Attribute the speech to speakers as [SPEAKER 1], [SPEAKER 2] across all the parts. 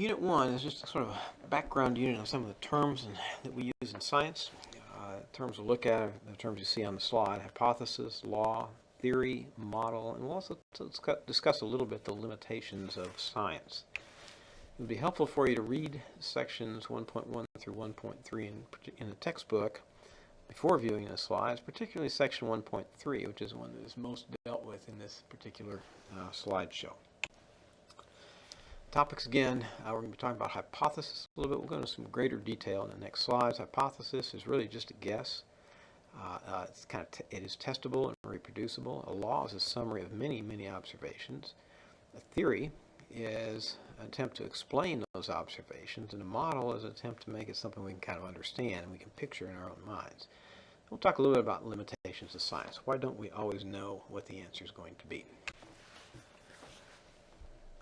[SPEAKER 1] Unit 1 is just sort of a background unit on some of the terms that we use in science. Terms we'll look at are the terms you see on the slide: hypothesis, law, theory, model, and we'll also discuss a little bit the limitations of science. It would be helpful for you to read sections 1.1 through 1.3 in the textbook before viewing the slides, particularly section 1.3, which is the one that is most dealt with in this particular slideshow. Topics again, we're going to be talking about hypothesis a little bit. We'll go into some greater detail in the next slides. Hypothesis is really just a guess. It is testable and reproducible. A law is a summary of many, many observations. A theory is an attempt to explain those observations, and a model is an attempt to make it something we can kind of understand and we can picture in our own minds. We'll talk a little bit about limitations of science. Why don't we always know what the answer is going to be?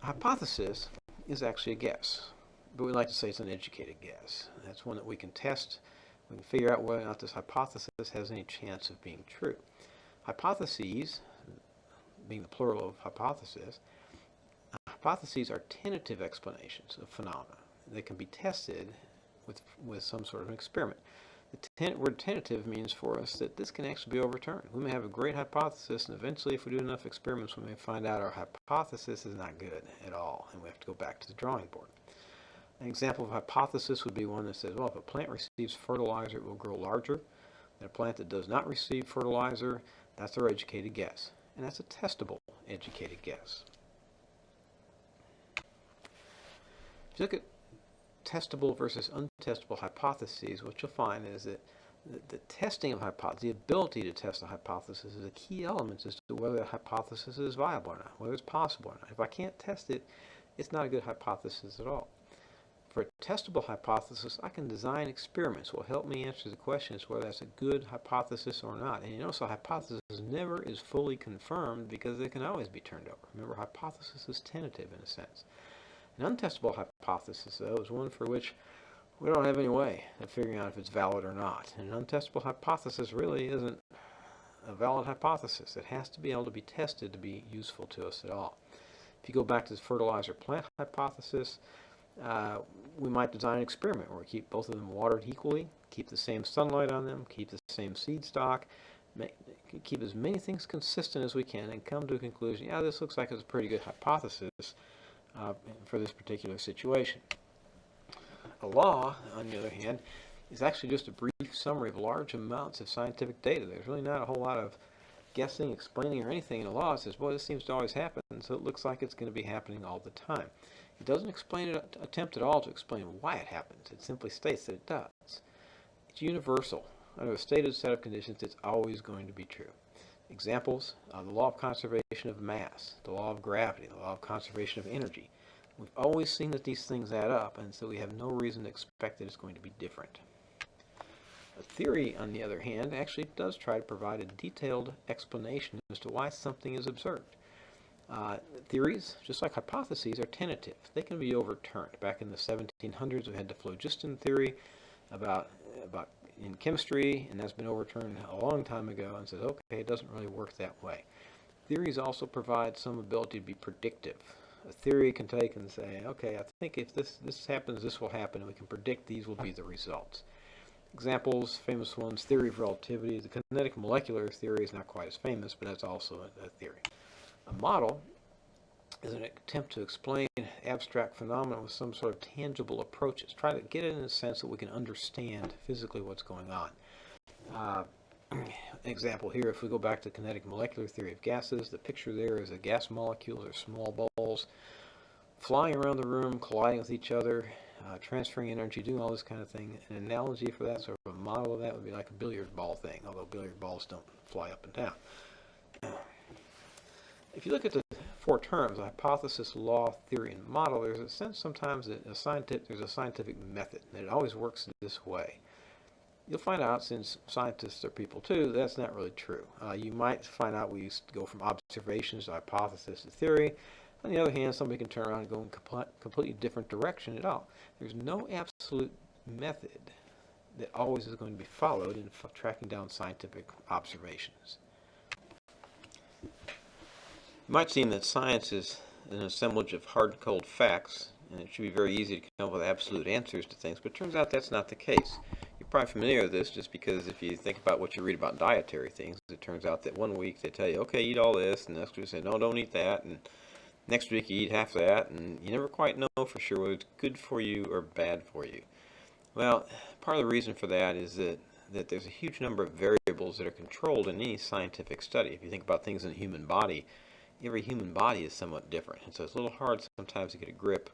[SPEAKER 1] A hypothesis is actually a guess, but we like to say it's an educated guess. That's one that we can test. We can figure out whether or not this hypothesis has any chance of being true. Hypotheses, being the plural of hypothesis, hypotheses are tentative explanations of phenomena. They can be tested with some sort of an experiment. The word tentative means for us that this can actually be overturned. We may have a great hypothesis, and eventually if we do enough experiments, we may find out our hypothesis is not good at all, and we have to go back to the drawing board. An example of hypothesis would be one that says, well, if a plant receives fertilizer, it will grow larger. And a plant that does not receive fertilizer, that's our educated guess. And that's a testable educated guess. If you look at testable versus untestable hypotheses, what you'll find is that the testing of hypotheses, the ability to test a hypothesis, is a key element as to whether a hypothesis is viable or not, whether it's possible or not. If I can't test it, it's not a good hypothesis at all. For a testable hypothesis, I can design experiments that will help me answer the question as to whether that's a good hypothesis or not. And you notice a hypothesis never is fully confirmed because it can always be turned over. Remember, hypothesis is tentative in a sense. An untestable hypothesis, though, is one for which we don't have any way of figuring out if it's valid or not. And an untestable hypothesis really isn't a valid hypothesis. It has to be able to be tested to be useful to us at all. If you go back to the fertilizer plant hypothesis, we might design an experiment where we keep both of them watered equally, keep the same sunlight on them, keep the same seed stock, keep as many things consistent as we can, and come to a conclusion, yeah, this looks like it's a pretty good hypothesis for this particular situation. A law, on the other hand, is actually just a brief summary of large amounts of scientific data. There's really not a whole lot of guessing, explaining, or anything in a law. It says, boy, this seems to always happen, so it looks like it's going to be happening all the time. It doesn't attempt at all to explain why it happens. It simply states that it does. It's universal. Under a stated set of conditions, it's always going to be true. Examples, the law of conservation of mass, the law of gravity, the law of conservation of energy. We've always seen that these things add up, and so we have no reason to expect that it's going to be different. A theory, on the other hand, actually does try to provide a detailed explanation as to why something is observed. Theories, just like hypotheses, are tentative. They can be overturned. Back in the 1700s, we had the phlogiston theory about in chemistry, and that's been overturned a long time ago and says, okay, it doesn't really work that way. Theories also provide some ability to be predictive. A theory can take and say, okay, I think if this happens, this will happen, and we can predict these will be the results. Examples, famous ones, theory of relativity. The kinetic molecular theory is not quite as famous, but that's also a theory. A model is an attempt to explain abstract phenomena with some sort of tangible approaches. Try to get it in a sense that we can understand physically what's going on. Example here, if we go back to kinetic molecular theory of gases, the picture there is a gas molecule or small balls flying around the room, colliding with each other, transferring energy, doing all this kind of thing. An analogy for that, sort of a model of that, would be like a billiard ball thing, although billiard balls don't fly up and down. If you look at the four terms, hypothesis, law, theory, and model, there's a sense sometimes that there's a scientific method, that it always works this way. You'll find out, since scientists are people too, that's not really true. You might find out we used to go from observations to hypothesis to theory. On the other hand, somebody can turn around and go in a completely different direction at all. There's no absolute method that always is going to be followed in tracking down scientific observations. It might seem that science is an assemblage of hard and cold facts, and it should be very easy to come up with absolute answers to things, but it turns out that's not the case. You're probably familiar with this just because if you think about what you read about dietary things, it turns out that one week they tell you, okay, eat all this, and next week they say, no, don't eat that, and next week you eat half that, and you never quite know for sure whether it's good for you or bad for you. Well, part of the reason for that is that there's a huge number of variables that are controlled in any scientific study. If you think about things in the human body, every human body is somewhat different, and so it's a little hard sometimes to get a grip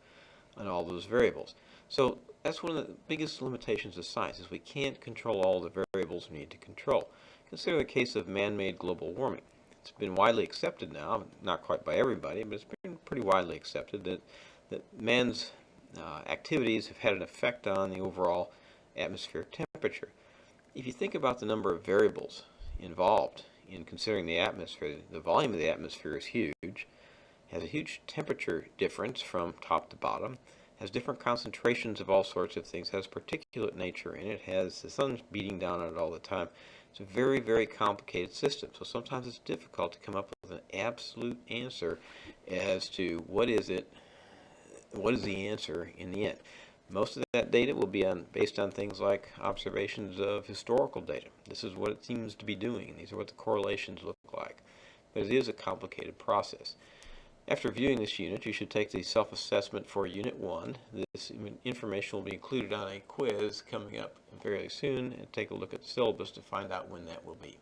[SPEAKER 1] on all those variables. So that's one of the biggest limitations of science, is we can't control all the variables we need to control. Consider the case of man-made global warming. It's been widely accepted now, not quite by everybody, but it's been pretty widely accepted that man's activities have had an effect on the overall atmospheric temperature. If you think about the number of variables involved in considering the atmosphere, the volume of the atmosphere is huge, has a huge temperature difference from top to bottom, has different concentrations of all sorts of things, has particulate nature in it, has the sun beating down on it all the time. It's a very, very complicated system. So sometimes it's difficult to come up with an absolute answer as to what is the answer in the end. Most of that data will be based on things like observations of historical data. This is what it seems to be doing. These are what the correlations look like. But it is a complicated process. After viewing this unit, you should take the self-assessment for Unit 1. This information will be included on a quiz coming up very soon, and take a look at the syllabus to find out when that will be.